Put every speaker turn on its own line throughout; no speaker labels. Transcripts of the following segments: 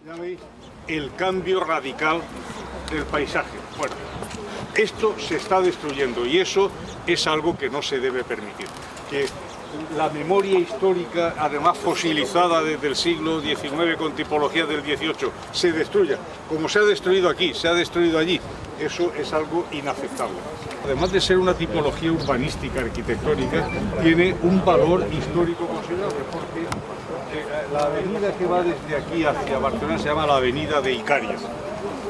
Ya veis el cambio radical del paisaje. Bueno, esto se está destruyendo y eso es algo que no se debe permitir. Que la memoria histórica, además fosilizada desde el siglo XIX con tipologías del XVIII, se destruya, como se ha destruido aquí, se ha destruido allí. Eso es algo inaceptable. Además de ser una tipología urbanística, arquitectónica, tiene un valor histórico considerable, porque la avenida que va desde aquí hacia Barcelona se llama la Avenida de Icària.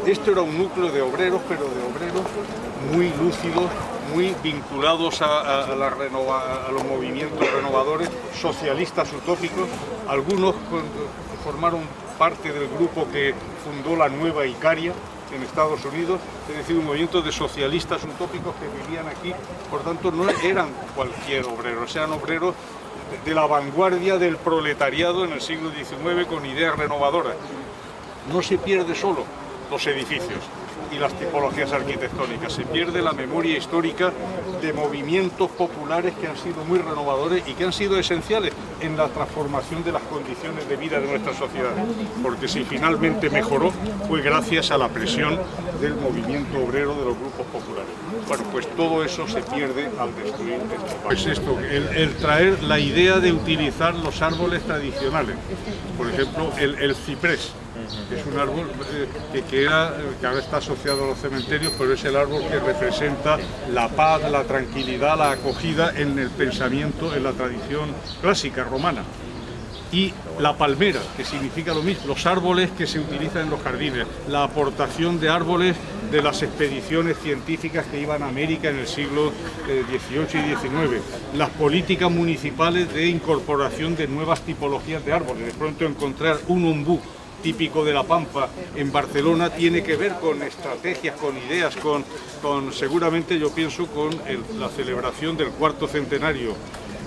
Esto era un núcleo de obreros, pero de obreros muy lúcidos, muy vinculados a los movimientos renovadores, socialistas utópicos. Algunos formaron parte del grupo que fundó la Nueva Icària en Estados Unidos, es decir, un movimiento de socialistas utópicos que vivían aquí. Por tanto, no eran cualquier obrero, eran obreros de la vanguardia del proletariado en el siglo XIX con ideas renovadoras. No se pierde solo los edificios y las tipologías arquitectónicas, se pierde la memoria histórica de movimientos populares que han sido muy renovadores y que han sido esenciales en la transformación de las condiciones de vida de nuestra sociedad, porque si finalmente mejoró fue gracias a la presión del movimiento obrero de los grupos populares. Bueno, pues todo eso se pierde al destruir esto. Pues esto, el traer la idea de utilizar los árboles tradicionales, por ejemplo el ciprés, que es un árbol que ahora está asociado a los cementerios, pero es el árbol que representa la paz, la tranquilidad, la acogida en el pensamiento, en la tradición clásica romana. Y la palmera, que significa lo mismo, los árboles que se utilizan en los jardines, la aportación de árboles de las expediciones científicas que iban a América en el siglo XVIII y XIX, las políticas municipales de incorporación de nuevas tipologías de árboles. De pronto encontrar un ombú típico de La Pampa en Barcelona tiene que ver con estrategias, con ideas, seguramente yo pienso con la celebración del cuarto centenario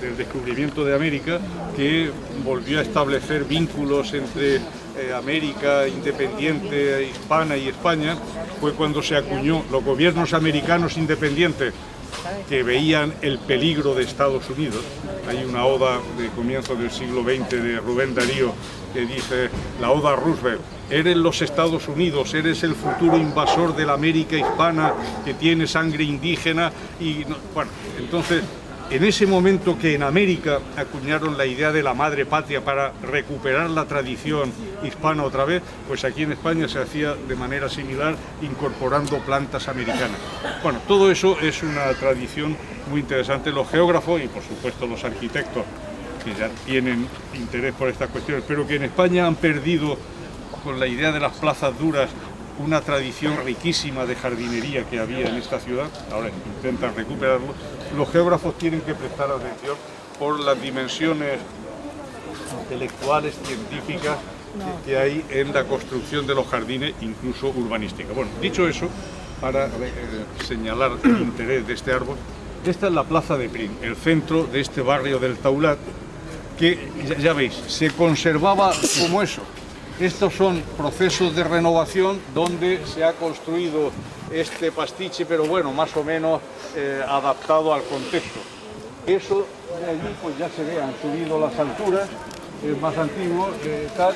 del descubrimiento de América, que volvió a establecer vínculos entre América independiente, hispana y España. Fue cuando se acuñó los gobiernos americanos independientes que veían el peligro de Estados Unidos. Hay una oda de comienzo del siglo XX de Rubén Darío que dice, la oda a Roosevelt: eres los Estados Unidos, eres el futuro invasor de la América hispana que tiene sangre indígena. Y bueno, entonces, en ese momento que en América acuñaron la idea de la madre patria para recuperar la tradición hispana otra vez, pues aquí en España se hacía de manera similar, incorporando plantas americanas. Bueno, todo eso es una tradición muy interesante. Los geógrafos y por supuesto los arquitectos, que ya tienen interés por estas cuestiones, pero que en España han perdido, con la idea de las plazas duras, una tradición riquísima de jardinería que había en esta ciudad. Ahora intentan recuperarlo. Los geógrafos tienen que prestar atención por las dimensiones intelectuales, científicas que hay en la construcción de los jardines, incluso urbanística. Bueno, dicho eso, para señalar el interés de este árbol, esta es la Plaza de Prim, el centro de este barrio del Taulat, que ya veis, se conservaba como eso. Estos son procesos de renovación donde se ha construido este pastiche, pero bueno, más o menos adaptado al contexto. Eso de allí pues ya se ve, han subido las alturas, es más antiguo,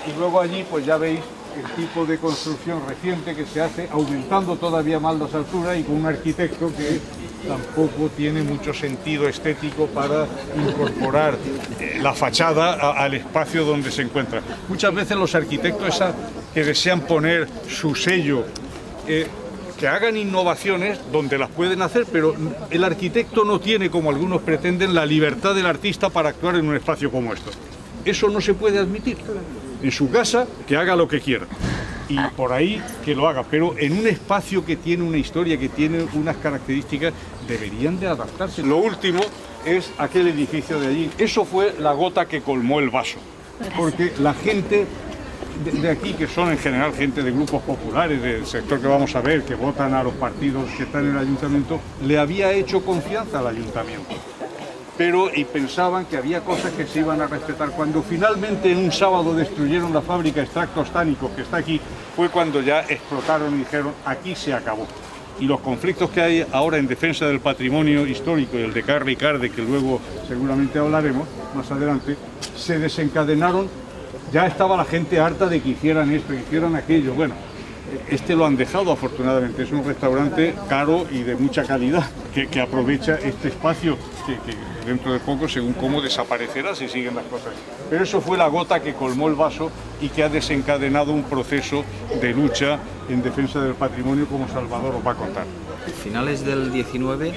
y luego allí pues ya veis el tipo de construcción reciente que se hace, aumentando todavía más las alturas y con un arquitecto que tampoco tiene mucho sentido estético para incorporar la fachada al espacio donde se encuentra. Muchas veces los arquitectos que desean poner su sello, que hagan innovaciones donde las pueden hacer, pero el arquitecto no tiene, como algunos pretenden, la libertad del artista para actuar en un espacio como esto. Eso no se puede admitir. En su casa, que haga lo que quiera. Y por ahí que lo haga, pero en un espacio que tiene una historia, que tiene unas características, deberían de adaptarse. Lo último es aquel edificio de allí. Eso fue la gota que colmó el vaso, porque la gente de aquí, que son en general gente de grupos populares, del sector que vamos a ver, que votan a los partidos que están en el ayuntamiento, le había hecho confianza al ayuntamiento. Y pensaban que había cosas que se iban a respetar. Cuando finalmente en un sábado destruyeron la fábrica de extractos tánicos que está aquí, fue cuando ya explotaron y dijeron, aquí se acabó. Y los conflictos que hay ahora en defensa del patrimonio histórico, el de Carri Carde, que luego seguramente hablaremos más adelante, se desencadenaron Ya estaba la gente harta de que hicieran esto, que hicieran aquello. Bueno, este lo han dejado afortunadamente, es un restaurante caro y de mucha calidad, que aprovecha este espacio que dentro de poco, según cómo, desaparecerá si siguen las cosas. Pero eso fue la gota que colmó el vaso y que ha desencadenado un proceso de lucha en defensa del patrimonio, como Salvador os va a contar.
A finales del 19,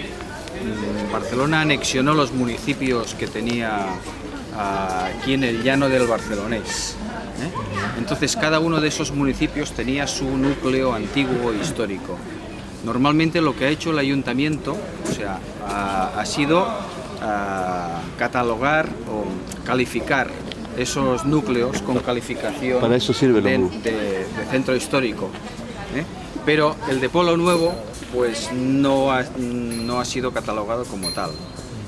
Barcelona anexionó los municipios que tenía aquí en el llano del Barcelonés. Entonces cada uno de esos municipios tenía su núcleo antiguo histórico. Normalmente lo que ha hecho el ayuntamiento, o sea, ha sido catalogar o calificar esos núcleos con calificación
para eso sirve
de centro histórico. Pero el de Pueblo Nuevo pues no ha sido catalogado como tal.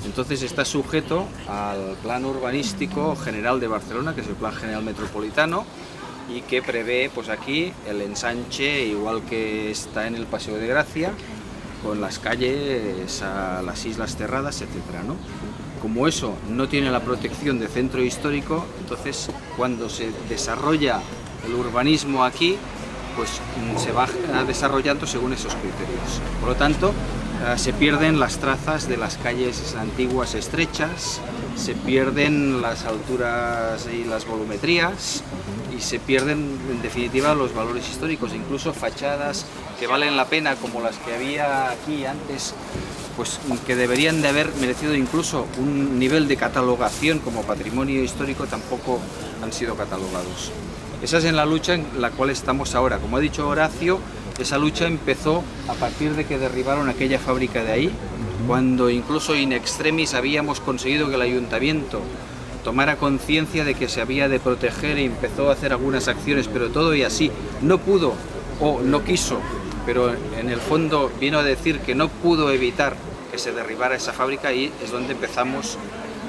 Entonces está sujeto al Plan Urbanístico General de Barcelona, que es el Plan General Metropolitano, y que prevé pues aquí el ensanche, igual que está en el Paseo de Gracia, con las calles a las Islas Cerradas, etcétera, ¿no? Como eso no tiene la protección de centro histórico, entonces cuando se desarrolla el urbanismo aquí, pues se va desarrollando según esos criterios. Por lo tanto, se pierden las trazas de las calles antiguas estrechas, se pierden las alturas y las volumetrías y se pierden en definitiva los valores históricos, incluso fachadas que valen la pena como las que había aquí antes, pues que deberían de haber merecido incluso un nivel de catalogación como patrimonio histórico, tampoco han sido catalogados. Esa es en la lucha en la cual estamos ahora. Como ha dicho Horacio, esa lucha empezó a partir de que derribaron aquella fábrica de ahí, cuando incluso in extremis habíamos conseguido que el ayuntamiento tomara conciencia de que se había de proteger y empezó a hacer algunas acciones, pero todo y así no pudo o no quiso, pero en el fondo vino a decir que no pudo evitar que se derribara esa fábrica, y es donde empezamos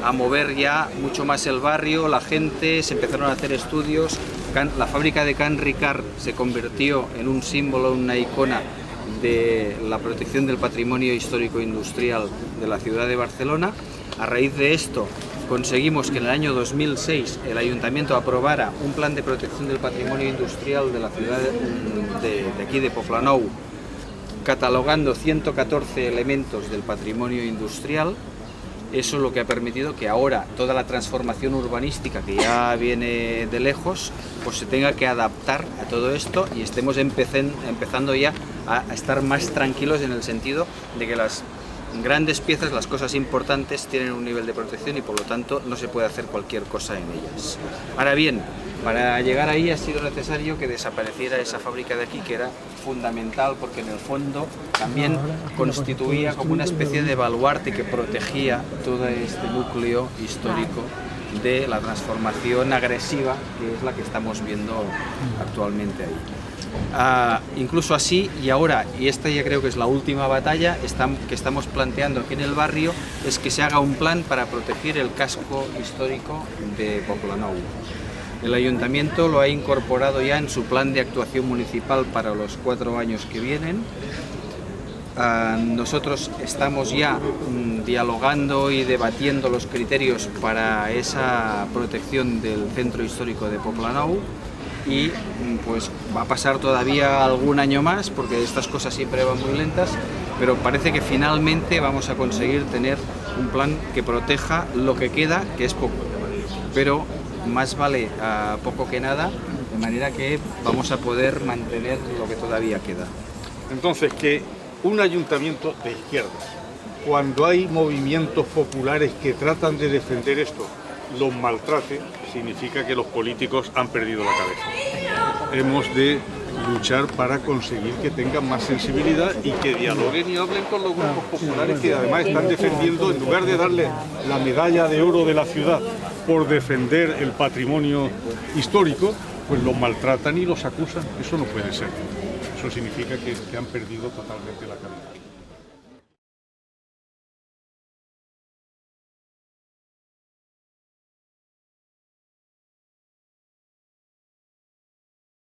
a mover ya mucho más el barrio, la gente, se empezaron a hacer estudios. La fábrica de Can Ricard se convirtió en un símbolo, una icona de la protección del patrimonio histórico industrial de la ciudad de Barcelona. A raíz de esto conseguimos que en el año 2006 el ayuntamiento aprobara un plan de protección del patrimonio industrial de la ciudad de aquí de Poblenou, catalogando 114 elementos del patrimonio industrial. Eso es lo que ha permitido que ahora toda la transformación urbanística, que ya viene de lejos, pues se tenga que adaptar a todo esto y estemos empezando ya a estar más tranquilos, en el sentido de que las grandes piezas, las cosas importantes, tienen un nivel de protección y por lo tanto no se puede hacer cualquier cosa en ellas. Ahora bien, para llegar ahí ha sido necesario que desapareciera esa fábrica de aquí, que era fundamental porque en el fondo también constituía como una especie de baluarte que protegía todo este núcleo histórico de la transformación agresiva, que es la que estamos viendo actualmente ahí. Incluso así, y ahora, y esta ya creo que es la última batalla que estamos planteando aquí en el barrio, es que se haga un plan para proteger el casco histórico de Poblenou. El ayuntamiento lo ha incorporado ya en su plan de actuación municipal para los 4 años que vienen. Nosotros estamos ya dialogando y debatiendo los criterios para esa protección del centro histórico de Poblenou, y pues va a pasar todavía algún año más porque estas cosas siempre van muy lentas, pero parece que finalmente vamos a conseguir tener un plan que proteja lo que queda, que es poco, pero más vale poco que nada, de manera que vamos a poder mantener lo que todavía queda.
Entonces, que un ayuntamiento de izquierdas, cuando hay movimientos populares que tratan de defender esto, los maltrate, significa que los políticos han perdido la cabeza. Hemos de luchar para conseguir que tengan más sensibilidad y que dialoguen y hablen con los grupos populares que además están defendiendo, en lugar de darle la medalla de oro de la ciudad por defender el patrimonio histórico, pues los maltratan y los acusan. Eso no puede ser. Eso significa que han perdido totalmente la cabeza.